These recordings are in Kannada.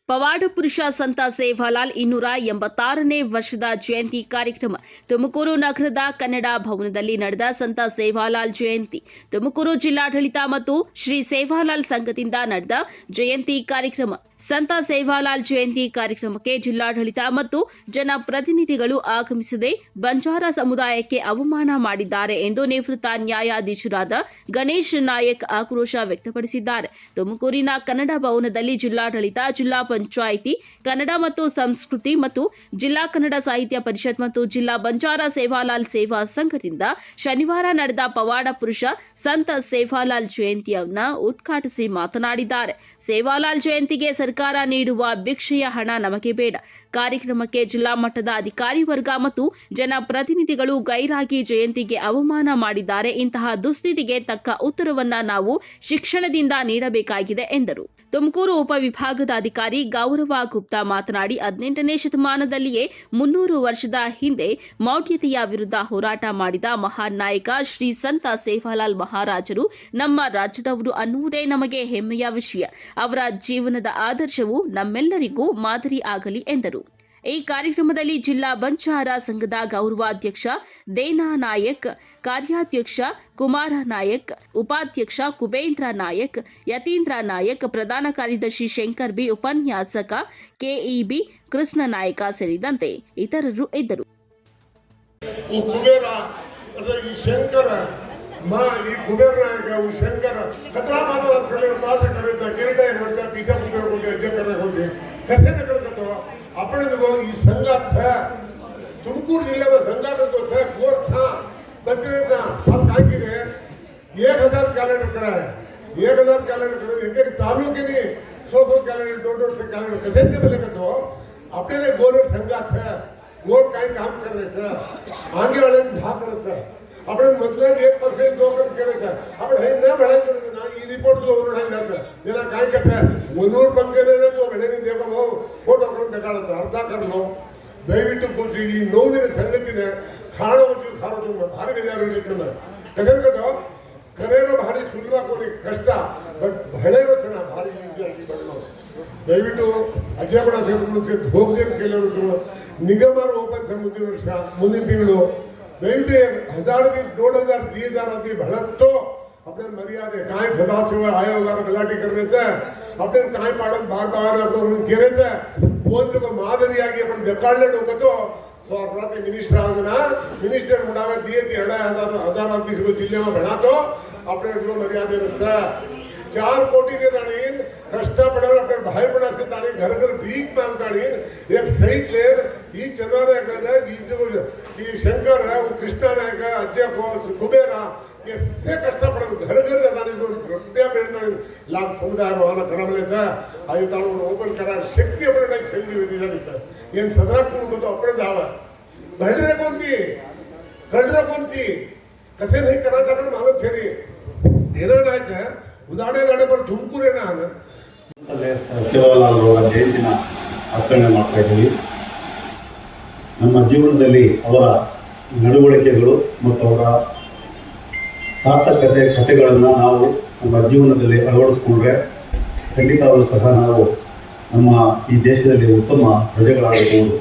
ಪವಾಡ ಪುರುಷ ಸಂತ ಸೇವಾಲಾಲ್ 286ನೇ ವರ್ಷದ ಜಯಂತಿ ಕಾರ್ಯಕ್ರಮ ತುಮಕೂರು ನಗರದ ಕನ್ನಡ ಭವನದಲ್ಲಿ ನಡೆದ ಸಂತ ಸೇವಾಲಾಲ್ ಜಯಂತಿ. ತುಮಕೂರು ಜಿಲ್ಲಾಡಳಿತ ಮತ್ತು ಶ್ರೀ ಸೇವಾಲಾಲ್ ಸಂಘದಿಂದ ನಡೆದ ಜಯಂತಿ ಕಾರ್ಯಕ್ರಮ. ಸಂತ ಸೇವಾಲಾಲ್ ಜಯಂತಿ ಕಾರ್ಯಕ್ರಮಕ್ಕೆ ಜಿಲ್ಲಾಡಳಿತ ಮತ್ತು ಜನಪ್ರತಿನಿಧಿಗಳು ಆಗಮಿಸದೆ ಬಂಜಾರ ಸಮುದಾಯಕ್ಕೆ ಅವಮಾನ ಮಾಡಿದ್ದಾರೆ ಎಂದು ನಿವೃತ್ತ ನ್ಯಾಯಾಧೀಶರಾದ ಗಣೇಶ್ ನಾಯಕ್ ಆಕ್ರೋಶ ವ್ಯಕ್ತಪಡಿಸಿದ್ದಾರೆ. ತುಮಕೂರಿನ ಕನ್ನಡ ಭವನದಲ್ಲಿ ಜಿಲ್ಲಾಡಳಿತ, ಜಿಲ್ಲಾ ಪಂಚಾಯಿತಿ, ಕನ್ನಡ ಮತ್ತು ಸಂಸ್ಕೃತಿ ಮತ್ತು ಜಿಲ್ಲಾ ಕನ್ನಡ ಸಾಹಿತ್ಯ ಪರಿಷತ್ ಮತ್ತು ಜಿಲ್ಲಾ ಬಂಜಾರ ಸೇವಾಲಾಲ್ ಸೇವಾ ಸಂಘದಿಂದ ಶನಿವಾರ ನಡೆದ ಪವಾಡ ಪುರುಷ ಸಂತ ಸೇವಾಲಾಲ್ ಜಯಂತಿಯನ್ನು ಉದ್ಘಾಟಿಸಿ ಮಾತನಾಡಿದ್ದಾರೆ. ಸೇವಾಲಾಲ್ ಜಯಂತಿಗೆ ಸರ್ಕಾರ ನೀಡುವ ಭಿಕ್ಷೆಯ ಹಣ ನಮಗೆ ಬೇಡ. ಕಾರ್ಯಕ್ರಮಕ್ಕೆ ಜಿಲ್ಲಾ ಮಟ್ಟದ ಅಧಿಕಾರಿ ವರ್ಗ ಮತ್ತು ಜನಪ್ರತಿನಿಧಿಗಳು ಗೈರಾಗಿ ಜಯಂತಿಗೆ ಅವಮಾನ ಮಾಡಿದ್ದಾರೆ. ಇಂತಹ ದುಸ್ಥಿತಿಗೆ ತಕ್ಕ ಉತ್ತರವನ್ನ ನಾವು ಶಿಕ್ಷಣದಿಂದ ನೀಡಬೇಕಾಗಿದೆ ಎಂದರು. ತುಮಕೂರು ಉಪವಿಭಾಗದ ಅಧಿಕಾರಿ ಗೌರವ ಗುಪ್ತಾ ಮಾತನಾಡಿ 18ನೇ ಶತಮಾನದಲ್ಲಿಯೇ 300 ವರ್ಷದ ಹಿಂದೆ ಮೌಢ್ಯತೆಯ ವಿರುದ್ಧ ಹೋರಾಟ ಮಾಡಿದ ಮಹಾನ್ ನಾಯಕ ಶ್ರೀ ಸಂತ ಸೇವಾಲಾಲ್ ಮಹಾರಾಜರು ನಮ್ಮ ರಾಜ್ಯದವರು ಅನ್ನುವುದೇ ನಮಗೆ ಹೆಮ್ಮೆಯ ವಿಷಯ. ಅವರ ಜೀವನದ ಆದರ್ಶವು ನಮ್ಮೆಲ್ಲರಿಗೂ ಮಾದರಿ ಆಗಲಿ ಎಂದರು. ಈ ಕಾರ್ಯಕ್ರಮದಲ್ಲಿ ಜಿಲ್ಲಾ ಬಂಜಾರ ಸಂಘದ ಗೌರವಾಧ್ಯಕ್ಷ ದೇನಾ ನಾಯಕ್, ಕಾರ್ಯಾಧ್ಯಕ್ಷ ಕುಮಾರ ನಾಯಕ್, ಉಪಾಧ್ಯಕ್ಷ ಕುಬೇಂದ್ರ ನಾಯಕ್, ಯತೀಂದ್ರ ನಾಯಕ್, ಪ್ರಧಾನ ಕಾರ್ಯದರ್ಶಿ ಶಂಕರ್ ಬಿ, ಉಪನ್ಯಾಸಕ ಕೆಇಬಿ ಕೃಷ್ಣ ನಾಯಕ ಸೇರಿದಂತೆ ಇತರರು ಇದ್ದರು. आपण ಈ संघात तुमकूर जिल्ह्यात संघात कोर्स तंत्रेचा फार काय केले 1000 कॅलेंडर कराय 1000 कॅलेंडर एक तालुक्याने 100 कॅलेंडर 200 कॅलेंडर कसे ते बोले तो आपल्याला गोर संघात गोर काय काम करायचं मागे वाले ढाकरायचं आपण मतलब 1% 2% करायचं आपण हे न म्हणायचं ना ही रिपोर्ट जो वरून आहे त्याला काय करता वनूर पंकेले जो भेಳೆನಿ देखो भाऊ फोटो करून देखाळतो अर्ध करलो ದಯವಿಟ್ಟು ಕೂತ್ರಿ ಈ ನೋವಿನ ಸಂಗತಿನ ಕಾಣೋದು ಕಾರೋದು ಭಾರಿ ಬೇಜಾರು ಇಟ್ಕೊಂಡು ಕಸರಕतो ಕರೆರೋ ಭಾರಿ ಸುಲಭ ಕೋರಿ ಕಷ್ಟ ಬಟ್ ಬೆಳೆರೋ ಚೆನ್ನಾಗಿ ಭಾರಿ ಈಸಿಯಾಗಿ ಬರಲು ದಯವಿಟ್ಟು ಅಜ್ಜಪಡ ಸೇರಿಸಿ ಹೋಗ್ದೇನು ಕೇಳೋರು ನಿಗಮರು ಓಪನ್ ಮುಂದಿನ ವರ್ಷ ಮುಂದಿನ ತಿಂಗಳು ದಯವಿಟ್ಟು 1000 की 2000 3000 अगदी भडकतो आपल्याला मर्यादे काय सदाशिव आयोगाला गलाटी करायचं आपल्याला काय पाडत बार करून केरायचं कोण तो मादरियागी आपण देखाडले डोकतो स्वार्थात मिनिस्टर आगना मिनिस्टर मुडावे दिए ती 1000 दिसको जिल्ह्यामध्ये भणातो आपल्याला जो मर्यादे रचा 4 कोटी दे ताणीन कष्ट पडवर आपल्याला बाहेर पण असे ताणी घर घर भीक मागताणीन एक साइट लेर ही चंद्रनायक आहे ही जो ही शंकर है वो कृष्णा नायक है अजय को कुबेरा ये से कष्ट पडवर घर घर जाताणी जो रुपया भेटताणी लाख समुदाय भावना कणामलेचा आई ताणून ओपन करा शक्ती आपण काही छंदी वेदी झालीचा येन सदरा सुरू होतो आपण जावा घडरे कोणती कसे नाही करायचं आपण मागत छेरी देना नायक है ಉದಾಹರಣೆ ನಡೆಬರು ತುಮಕೂರೇನ ಸೇವಾಲಾಲ್ ಅವರ ಜಯಂತಿನ ಆಚರಣೆ ಮಾಡ್ತಾ ಇದ್ದೀವಿ. ನಮ್ಮ ಜೀವನದಲ್ಲಿ ಅವರ ನಡವಳಿಕೆಗಳು ಮತ್ತು ಅವರ ಸಾರ್ಥಕತೆ ಕಥೆಗಳನ್ನು ನಾವು ನಮ್ಮ ಜೀವನದಲ್ಲಿ ಅಳವಡಿಸ್ಕೊಂಡ್ರೆ ಖಂಡಿತವಾಗಲೂ ಸಹ ನಾವು ನಮ್ಮ ಈ ದೇಶದಲ್ಲಿ ಉತ್ತಮ ಪ್ರಜೆಗಳಾಗಬಹುದು.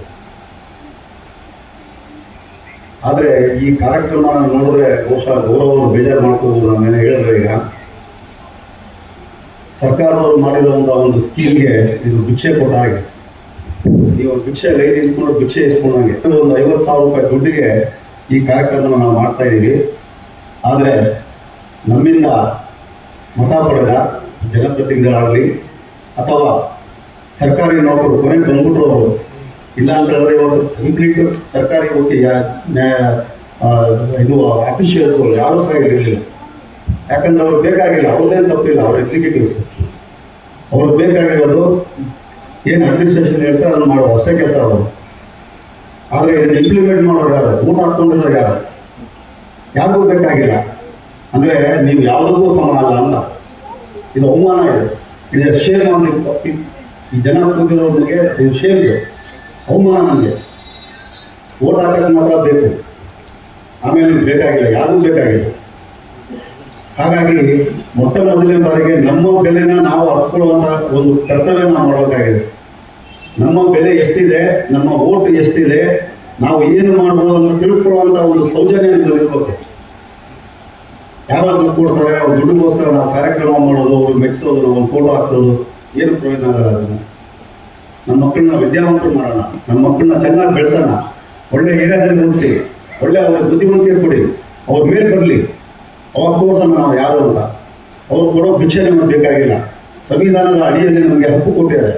ಆದರೆ ಈ ಕಾರ್ಯಕ್ರಮ ನೋಡಿದ್ರೆ ಬಹುಶಃ ಗೌರವವನ್ನು ಬೇಜಾರು ಮಾಡ್ಕೋಬಹುದು. ನಾವೇನು ಹೇಳಿದ್ರೆ ಈಗ ಸರ್ಕಾರದವರು ಮಾಡಿರೋ ಒಂದು ಸ್ಕೀಮ್ಗೆ ಇದು ಭಿಕ್ಷೆ ಕೊಟ್ಟ ಹಾಗೆ, ನೀವು ಭಿಕ್ಷೆ ಲೈನ್ ನಿಂತ್ಕೊಂಡು ಭಿಕ್ಷೆ ಇಸ್ಕೊಂಡಂಗೆ ಒಂದು 50,000 ರೂಪಾಯಿ ದುಡ್ಡಿಗೆ ಈ ಕಾರ್ಯಕ್ರಮ ನಾವು ಮಾಡ್ತಾ ಇದ್ದೀವಿ. ಆದರೆ ನಮ್ಮಿಂದ ಮತ ಪಡೆದ ಜನಪ್ರತಿನಿಧಿಗಳಾಗಲಿ ಅಥವಾ ಸರ್ಕಾರಿ ನೌಕರು ಕೊನೆಗೆ ಬಂದ್ಬಿಟ್ರು ಅವರು ಇಲ್ಲ ಅಂತ ಹೇಳಿದ್ರೆ ಇವತ್ತು ಕಂಪ್ಲೀಟ್ ಸರ್ಕಾರಿ ಹೋಗಿ ಇದು ಅಫಿಷಿಯಲ್ಸ್ಗಳು ಯಾರೂ ಸಹ ಇರಲಿಲ್ಲ. ಯಾಕಂದ್ರೆ ಅವ್ರು ಬೇಕಾಗಿಲ್ಲ, ಅವ್ರದ್ದೇನು ತಪ್ಪಿಲ್ಲ, ಅವ್ರ ಎಕ್ಸಿಕ್ಯೂಟಿವ್ಸ್ ಅವ್ರಿಗೆ ಬೇಕಾಗಿರೋದು ಏನು ಅಡ್ಮಿನಿಸ್ಟ್ರೇಷನ್ ಇರುತ್ತೆ ಅದನ್ನು ಮಾಡೋದು ಅಷ್ಟೇ ಕೆಲಸ ಅವರು. ಆದರೆ ಇದನ್ನು ಇಂಪ್ಲಿಮೆಂಟ್ ಮಾಡೋರು ಯಾರು, ಊಟ ಹಾಕ್ಕೊಂಡಿರೋರು ಯಾರಿಗೂ ಬೇಕಾಗಿಲ್ಲ. ಅಂದರೆ ನೀವು ಯಾವುದಕ್ಕೂ ಸಮ ಅಲ್ಲ ಅಲ್ಲ, ಇದು ಅವಮಾನ ಇದೆ, ಇದು ಶೇಮ್ ಅಂದರೆ ಈ ಜನ ಕೂತಿರೋರಿಗೆ ಇದು ಶೇಮ್ ಇದೆ, ಅವಮಾನ ನನಗೆ. ಓಟ್ ಹಾಕೋಕ್ಕೆ ಮಾತ್ರ ಬೇಕು, ಆಮೇಲೆ ಬೇಕಾಗಿಲ್ಲ, ಯಾರಿಗೂ ಬೇಕಾಗಿಲ್ಲ. ಹಾಗಾಗಿ ಮೊಟ್ಟ ಮೊದಲನೇ ಬಾರಿಗೆ ನಮ್ಮ ಬೆಲೆನ ನಾವು ಹತ್ಕೊಳ್ಳುವಂಥ ಒಂದು ಕರ್ತವ್ಯ ನಾವು ಮಾಡಬೇಕಾಗಿದೆ. ನಮ್ಮ ಬೆಲೆ ಎಷ್ಟಿದೆ, ನಮ್ಮ ಓಟ್ ಎಷ್ಟಿದೆ, ನಾವು ಏನು ಮಾಡ್ಬೋದು ಅಂತ ತಿಳ್ಕೊಳ್ಳುವಂಥ ಒಂದು ಸೌಜನ್ಯ ಇರಬೇಕು. ಯಾರು ದುಡ್ಡು ಕೊಡ್ತಾರೆ, ಅವ್ರು ದುಡ್ಡಿಗೋಸ್ಕರ ನಾವು ಕಾರ್ಯಕ್ರಮ ಮಾಡೋದು, ಅವ್ರು ಮೆಚ್ಚಿಸೋದು, ಒಂದು ಫೋಟೋ ಹಾಕೋದು ಏನು ಪ್ರಯೋಜನ ಆಗಲ್ಲ. ಅದನ್ನು ನಮ್ಮ ಮಕ್ಕಳನ್ನ ವಿದ್ಯಾವಂತರು ಮಾಡೋಣ, ನಮ್ಮ ಮಕ್ಕಳನ್ನ ಚೆನ್ನಾಗಿ ಬೆಳೆಸೋಣ, ಒಳ್ಳೆ ಏರಿಯಾದಲ್ಲಿ ಓದಿಸಿ, ಒಳ್ಳೆ ಅವ್ರ ಬುದ್ಧಿವಂತಿಕೆ ಕೊಡಿ, ಅವ್ರ ಮೇಲೆ ಬರಲಿ, ಅವಾಗ ತೋರ್ಸೋಣ ನಾವು ಯಾರು ಅಂತ. ಅವ್ರು ಕೊಡೋ ಭಿಕ್ಷೆ ನಮಗೆ ಬೇಕಾಗಿಲ್ಲ. ಸಂವಿಧಾನದ ಅಡಿಯಲ್ಲಿ ನಮಗೆ ಹಕ್ಕು ಕೊಟ್ಟಿದ್ದಾರೆ,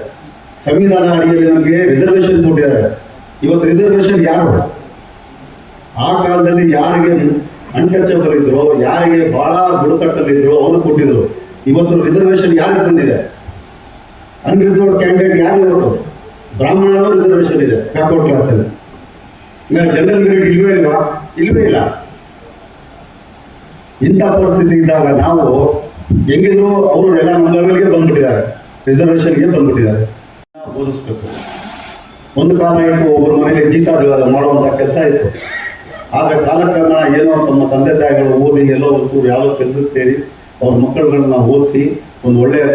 ಸಂವಿಧಾನ ಅಡಿಯಲ್ಲಿ ನಮಗೆ ರಿಸರ್ವೇಷನ್ ಕೊಟ್ಟಿದ್ದಾರೆ. ಇವತ್ತು ರಿಸರ್ವೇಷನ್ ಯಾರು? ಆ ಕಾಲದಲ್ಲಿ ಯಾರಿಗೆ ಅನ್ಟಚಬಲ್ ಇದ್ರು, ಯಾರಿಗೆ ಬಹಳ ಬುಡಕಟ್ಟಲ್ಲಿದ್ರು ಅವರು ಕೊಟ್ಟಿದ್ರು. ಇವತ್ತು ರಿಸರ್ವೇಷನ್ ಯಾರಿಗೆ ಬಂದಿದೆ? ಅನ್ರಿಸರ್ವ್ಡ್ ಕ್ಯಾಂಡಿಡೇಟ್ ಯಾರು ಇವತ್ತು? ಬ್ರಾಹ್ಮಣರು ರಿಸರ್ವೇಷನ್ ಇದೆ ಬ್ಯಾಕ್ವರ್ಡ್ ಕ್ಲಾಸಲ್ಲಿ. ಜನರಲ್ ಮೆರಿಟ್ ಇಲ್ವೇ ಇಲ್ವಾ? ಇಲ್ವೇ ಇಲ್ಲ. ಇಂಥ ಪರಿಸ್ಥಿತಿ ಇದ್ದಾಗ ನಾವು ಹೆಂಗಿದ್ರು ಅವರು ಎಲ್ಲ ನಮ್ಮ ಲೆವೆಲ್ಗೆ ಬಂದ್ಬಿಟ್ಟಿದ್ದಾರೆ, ರಿಸರ್ವೇಷನ್ಗೆ ಬಂದ್ಬಿಟ್ಟಿದ್ದಾರೆ. ಓದಿಸ್ಬೇಕು. ಒಂದು ಕಾಲ ಇತ್ತು, ಒಬ್ಬರ ಮನೇಲಿ ಜೀತ ಮಾಡುವಂಥ ಕೆಲಸ ಇತ್ತು. ಆದರೆ ಕಾಲಕ್ರಮೇಣ ಏನೋ ತಮ್ಮ ತಂದೆ ತಾಯಿಗಳು ಓದಿ ಎಲ್ಲೋ ಒಂದು ಯಾವ ಕೆಲಸಕ್ಕೆ ಸೇರಿ ಅವ್ರ ಮಕ್ಕಳುಗಳನ್ನ ಓದಿಸಿ ಒಂದು ಒಳ್ಳೆಯ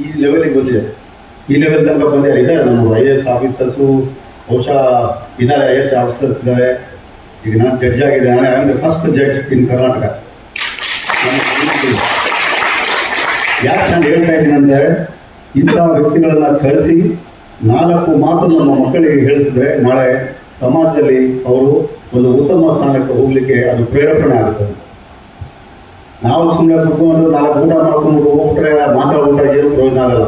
ಈ ಲೆವೆಲಿಗೆ ಬಂದಿದೆ. ಈ ಲೆವೆಲ್ ತನಕ ಬಂದಿದ್ದಾರೆ. ಇದ್ದಾರೆ ನಮ್ಮ IAS ಆಫೀಸರ್ಸು, ಬಹುಶಃ ಇದ್ದಾರೆ, IAS ಆಫೀಸರ್ಸ್ ಇದ್ದಾರೆ. ಈಗ ನಾನು ಜಡ್ಜ್ ಆಗಿದ್ದೇನೆ. I am the first judge in Karnataka. ಯಾಕೆ ನಾನು ಹೇಳ್ತಾ ಇದ್ದೀನಿ ಅಂದರೆ, ಇಂಥ ವ್ಯಕ್ತಿಗಳನ್ನ ಕಳಿಸಿ 4 ಮಾತು ನಮ್ಮ ಮಕ್ಕಳಿಗೆ ಹೇಳಿಸಿದ್ರೆ ನಾಳೆ ಸಮಾಜದಲ್ಲಿ ಅವರು ಒಂದು ಉತ್ತಮ ಸ್ಥಾನಕ್ಕೆ ಹೋಗ್ಲಿಕ್ಕೆ ಅದು ಪ್ರೇರೇಪಣೆ ಆಗುತ್ತದೆ. ನಾವು ಸುಮ್ಮನೆ ಕುತ್ಕೊಂಡು 4 ಊಟ ಮಾಡ್ಕೊಂಡ್ಬಿಟ್ಟು ಹೋಗ್ಬಿಟ್ರೆ ಮಾತಾಡ್ಬಿಟ್ರೆ ಏನು ಪ್ರಯೋಜನ ಆಗಲ್ಲ.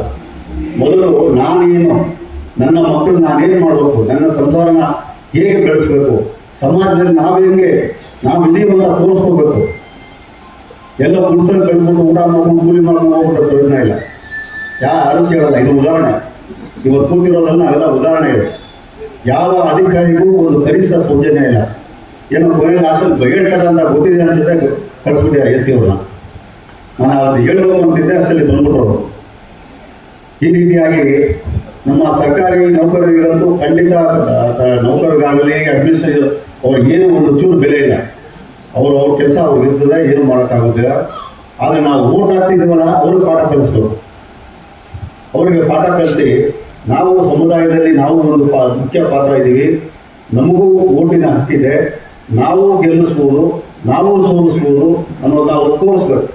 ಮೊದಲು ನಾನೇನು, ನನ್ನ ಮಕ್ಕಳು ನಾನೇನು ಮಾಡಬೇಕು, ನನ್ನ ಸಂಸಾರನ ಹೇಗೆ ಬೆಳೆಸಬೇಕು, ಸಮಾಜದಲ್ಲಿ ನಾವು ಹೆಂಗೆ ನಾವು ಇದೀವಿ ಅಂತ ತೋರಿಸ್ಕೋಬೇಕು. ಎಲ್ಲ ಕುಡ್ಕೊಂಡು ಕಳ್ಕೊಂಡು ಊಟ ಮಾಡ್ಕೊಂಡು ಕೂಲಿ ಮಾಡ್ಕೊಂಡು ಹೋಗ್ಬಿಟ್ರೆ ಪ್ರಯೋಜನ ಇಲ್ಲ. ಯಾರು ಕೇಳಲ್ಲ. ಇದು ಉದಾಹರಣೆ, ಇವತ್ತು ಕೂತಿರೋದನ್ನ ಎಲ್ಲ ಉದಾಹರಣೆ ಇದೆ. ಯಾವ ಅಧಿಕಾರಿಗೂ ಒಂದು ಕನಿಷ್ಠ ಸೌಜನ್ಯ ಇಲ್ಲ. ಏನೋ ಕೊನೆಯಲ್ಲಿ ಲಾಸ್ಟಲ್ಲಿ ಹೇಳ್ತಾರೆ ಅಂತ ಗೊತ್ತಿದೆ ಅಂತಿದ್ದೆ ಕಳಿಸ್ಬಿಟ್ಟಿದ್ದಾರೆ AC ಅವ್ರನ್ನ. ನಾನು ಅದು ಹೇಳಬೇಕು ಅಂತಿದ್ದೆ, ಅಷ್ಟಲ್ಲಿ ಬಂದ್ಬಿಟ್ಟರು. ಈ ರೀತಿಯಾಗಿ ನಮ್ಮ ಸರ್ಕಾರಿ ನೌಕರರಿಗಂತೂ ಖಂಡಿತ ನೌಕರರಿಗಾಗಲಿ ಅಡ್ಮಿನಿಸ್ಟ್ರೇಷನ್ ಅವ್ರಿಗೇನು ಒಂದು ಚೂರು ಬೆಲೆ ಇಲ್ಲ. ಅವ್ರ ಕೆಲಸ ಅವ್ರಿಗೆ ಇರ್ತದೆ, ಏನು ಮಾಡೋಕ್ಕಾಗೋದಿಲ್ಲ. ಆದರೆ ನಾವು ಓಟ್ ಹಾಕ್ತಿದ್ದೀವಲ್ಲ, ಅವ್ರಿಗೆ ಪಾಠ ಕಲಿಸ್ಬೇಕು. ಅವರಿಗೆ ಪಾಠ ಕಲಿಸಿ ನಾವು ಸಮುದಾಯದಲ್ಲಿ ನಾವು ಒಂದು ಮುಖ್ಯ ಪಾತ್ರ ಇದ್ದೀವಿ, ನಮಗೂ ಓಟಿನ ಹಕ್ಕಿದೆ, ನಾವು ಗೆಲ್ಲಿಸ್ಬೋದು, ನಾವು ಸೋಲಿಸ್ಬೋದು ಅನ್ನೋದು ನಾವು ತೋರಿಸ್ಬೇಕು.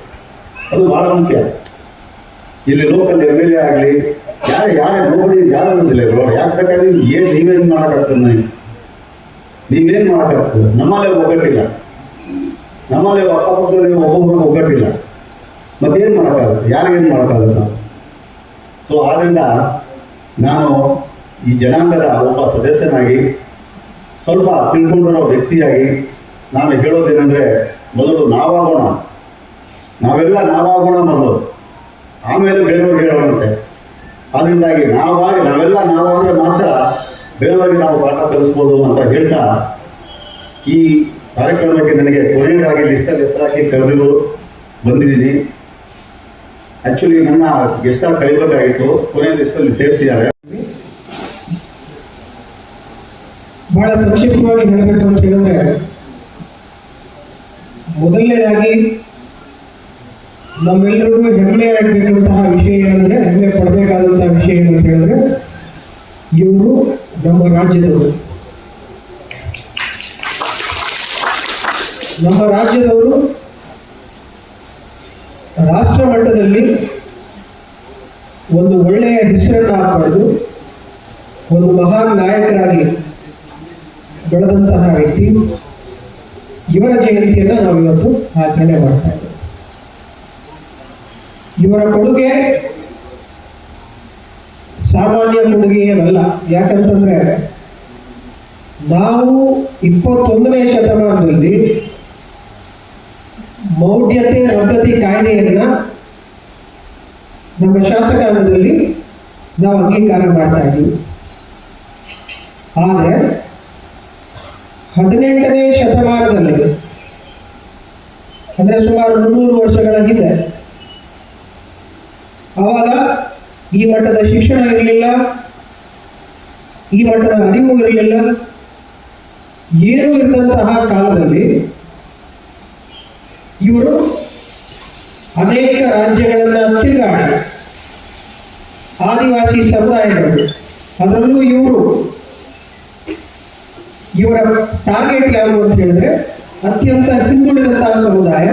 ಅದು ಭಾಳ ಮುಖ್ಯ. ಇಲ್ಲಿ ಲೋಕಲ್ MLA ಆಗಲಿ ಯಾರೇ ನೋಡಿ ಯಾರು ಬಂದಿಲ್ಲ ಇವರು. ಯಾಕೆ ಬೇಕಾದ್ರೆ ನೀವೇನು ಮಾಡೋಕ್ಕಾಗ್ತದೆ? ನೀವೇನು ಮಾಡೋಕ್ಕಾಗ್ತದೆ? ನಮ್ಮಲ್ಲೇ ಒಗ್ಗಟ್ಟಿಲ್ಲ, ನಮ್ಮಲ್ಲೇ ಅಕ್ಕಪಕ್ಕದಲ್ಲಿ ಒಬ್ಬೊಬ್ಬರಿಗೆ ಒಗ್ಗಟ್ಟಿಲ್ಲ. ಮತ್ತೇನು ಮಾಡೋಕ್ಕಾಗುತ್ತೆ? ಯಾರಿಗೇನು ಮಾಡೋಕ್ಕಾಗುತ್ತೆ ನಾವು? ಸೊ ಆದ್ದರಿಂದ ನಾನು ಈ ಜನಾಂಗದ ಒಬ್ಬ ಸದಸ್ಯನಾಗಿ, ಸ್ವಲ್ಪ ತಿಳ್ಕೊಂಡಿರೋ ವ್ಯಕ್ತಿಯಾಗಿ ನಾನು ಹೇಳೋದೇನೆಂದರೆ, ಮೊದಲು ನಾವಾಗೋಣ, ನಾವೆಲ್ಲ ನಾವಾಗೋಣ ಮೊದಲು, ಆಮೇಲೆ ಬೇರೆಯವ್ರಿಗೆ ಹೇಳೋಣಂತೆ. ಅದರಿಂದಾಗಿ ನಾವೆಲ್ಲ ನಾವಾದರೆ ಮಾತ್ರ ಬೇರೆಯವರಿಗೆ ನಾವು ಪಾಠ ಕಲಿಸ್ಬೋದು ಅಂತ ಹೇಳ್ತಾ, ಈ ಕಾರ್ಯಕ್ರಮಕ್ಕೆ ನನಗೆ ಕೊನೆಯದಾಗಿ ಲಿಸ್ಟಲ್ಲಿ ಹೆಸರಾಕಿ ಕರೆದಿರು ಬಂದಿದ್ದೀನಿ. ಆ್ಯಕ್ಚುಲಿ ನನ್ನ ಗೆಸ್ಟಾಗಿ ಕರಿಬೇಕಾಗಿತ್ತು, ಕೊನೆಯ ಲಿಸ್ಟಲ್ಲಿ ಸೇರಿಸಿದ್ದಾರೆ. ಬಹಳ ಸಂಕ್ಷಿಪ್ತವಾಗಿ ಹೇಳಬೇಕು ಅಂತ ಹೇಳಿದ್ರೆ, ಮೊದಲನೇದಾಗಿ ನಮ್ಮೆಲ್ಲರಿಗೂ ಹೆಮ್ಮೆ ಆಗಬೇಕಂತಹ ವಿಷಯ ಏನಂದ್ರೆ, ಹೆಮ್ಮೆ ಪಡಬೇಕಾದಂತಹ ವಿಷಯ ಏನಂತ ಹೇಳಿದ್ರೆ, ಇವರು ನಮ್ಮ ರಾಜ್ಯದವರು. ನಮ್ಮ ರಾಜ್ಯದವರು ರಾಷ್ಟ್ರ ಮಟ್ಟದಲ್ಲಿ ಒಂದು ಒಳ್ಳೆಯ ಹೆಸರನ್ನು ಹಾಕಬಾರ್ದು, ಒಂದು ಮಹಾನ್ ನಾಯಕರಾಗಿ ಬೆಳೆದಂತಹ ವ್ಯಕ್ತಿ. ಇವರ ಜಯಂತಿಯನ್ನು ನಾವು ಇವತ್ತು ಆಚರಣೆ ಮಾಡ್ತಾ ಇದ್ದೇವೆ. ಇವರ ಕೊಡುಗೆ ಸಾಮಾನ್ಯ ಕೊಡುಗೆ ಏನಲ್ಲ. ಯಾಕಂತಂದ್ರೆ, ನಾವು 21ನೇ ಶತಮಾನದಲ್ಲಿ ಮೌಢ್ಯತೆ ರದ್ದತಿ ಕಾಯ್ದೆಯನ್ನ ನಮ್ಮ ಶಾಸಕಾಂಗದಲ್ಲಿ ನಾವು ಅಂಗೀಕಾರ ಮಾಡ್ತಾ ಇದ್ದೀವಿ. ಆದರೆ 18ನೇ ಶತಮಾನದಲ್ಲಿ, ಅಂದರೆ ಸುಮಾರು 300 ವರ್ಷಗಳ ಹಿಂದೆ, ಆವಾಗ ಈ ಮಟ್ಟದ ಶಿಕ್ಷಣ ಇರಲಿಲ್ಲ, ಈ ಮಟ್ಟದ ಅರಿವು ಇರಲಿಲ್ಲ. ಏನೂ ಇದ್ದಂತಹ ಕಾಲದಲ್ಲಿ ಇವರು ಅನೇಕ ರಾಜ್ಯಗಳನ್ನು ತಿರುಗಾಡಿ ಆದಿವಾಸಿ ಸಮುದಾಯಗಳು ಅದರಲ್ಲೂ ಇವರ ಟಾರ್ಗೆಟ್ ಯಾವುದು ಅಂತ ಹೇಳಿದ್ರೆ ಅತ್ಯಂತ ಹಿಂದುಳಿದಂತಹ ಸಮುದಾಯ,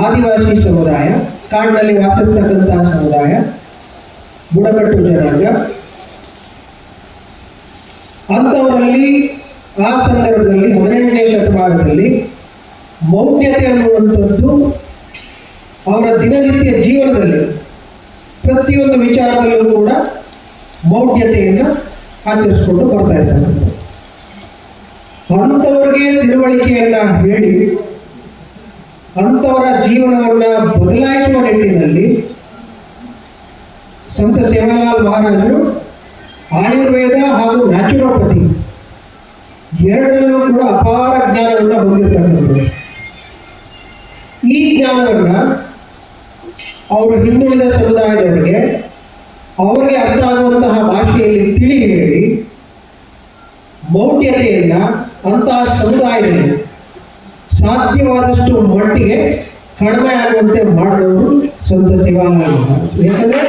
ಆದಿವಾಸಿ ಸಮುದಾಯ, ಕಾಡಿನಲ್ಲಿ ವಾಸಿಸ್ತಕ್ಕಂತಹ ಸಮುದಾಯ, ಬುಡಕಟ್ಟು ಜನಾಂಗ. ಅಂಥವರಲ್ಲಿ ಆ ಸಂದರ್ಭದಲ್ಲಿ 18ನೇ ಶತಮಾನದಲ್ಲಿ ಮೌಢ್ಯತೆ ಅನ್ನುವಂಥದ್ದು ಅವರ ದಿನನಿತ್ಯ ಜೀವನದಲ್ಲಿ ಪ್ರತಿಯೊಂದು ವಿಚಾರದಲ್ಲೂ ಕೂಡ ಮೌಢ್ಯತೆಯನ್ನು ಆಚರಿಸಿಕೊಂಡು ಬರ್ತಾ ಇದ್ದಾರೆ. ಅಂಥವರಿಗೆ ತಿಳುವಳಿಕೆಯನ್ನ ಹೇಳಿ ಅಂಥವರ ಜೀವನವನ್ನು ಬದಲಾಯಿಸುವ ನಿಟ್ಟಿನಲ್ಲಿ ಸಂತ ಸೇವಾಲಾಲ್ ಮಹಾರಾಜರು ಆಯುರ್ವೇದ ಹಾಗೂ ನ್ಯಾಚುರೋಪತಿ ಎರಡರಲ್ಲೂ ಕೂಡ ಅಪಾರ ಜ್ಞಾನವನ್ನು ಹೊಂದಿರತಕ್ಕಂಥದ್ದು. ಈ ಜ್ಞಾನವನ್ನು ಅವರು ಹಿಂದುಳಿದ ಸಮುದಾಯದವರಿಗೆ ಅವರಿಗೆ ಅರ್ಥ ಆಗುವಂತಹ ಭಾಷೆಯಲ್ಲಿ ತಿಳಿ ಹೇಳಿ ಮೌಢ್ಯತೆಯನ್ನ ಅಂತಹ ಸಮುದಾಯದಲ್ಲಿ ಸಾಧ್ಯವಾದಷ್ಟು ಮಟ್ಟಿಗೆ ಕಡಿಮೆ ಆಗುವಂತೆ ಮಾಡಿದವರು ಸಂತ ಸೇವಾಲಾಲ್ ಮಹಾರಾಜರು. ಯಾಕಂದ್ರೆ